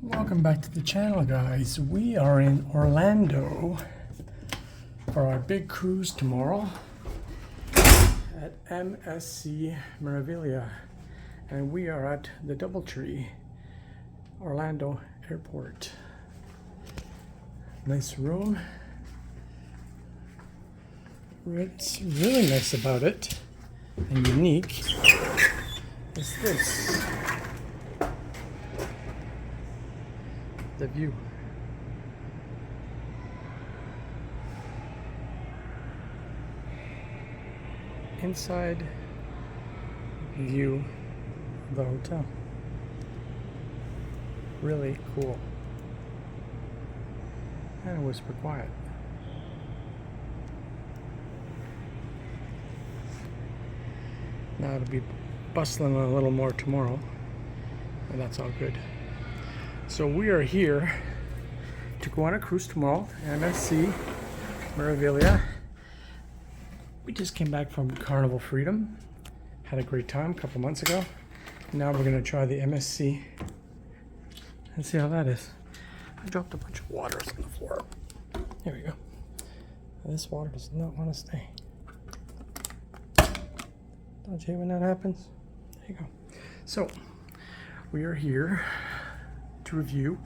Welcome back to the channel, guys. We are in Orlando for our big cruise tomorrow at MSC Meraviglia, and we are at the Doubletree, Orlando Airport. Nice room. What's really nice about it and unique is this. The view. Inside view of the hotel. Really cool. And whisper quiet. Now it'll be bustling a little more tomorrow, and that's all good. So we are here to go on a cruise tomorrow, MSC Meraviglia. We just came back from Carnival Freedom. Had a great time a couple months ago. Now we're going to try the MSC and see how that is. I dropped a bunch of waters on the floor. Here we go. This water does not want to stay. Don't you hate when that happens? There you go. So we are here to review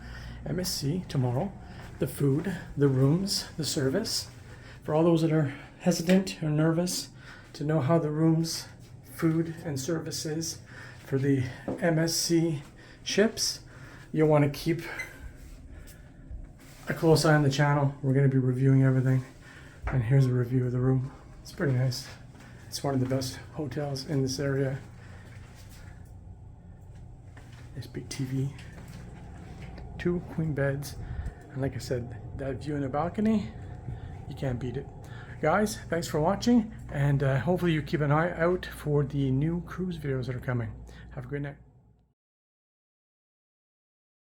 MSC tomorrow. The food, the rooms, the service. For all those that are hesitant or nervous to know how the rooms, food, and service is for the MSC ships, you'll want to keep a close eye on the channel. We're going to be reviewing everything. And here's a review of the room. It's pretty nice. It's one of the best hotels in this area. Nice big TV. 2 queen beds, and like I said, that view in the balcony, you can't beat it. Guys, thanks for watching, and hopefully you keep an eye out for the new cruise videos that are coming. Have a great night.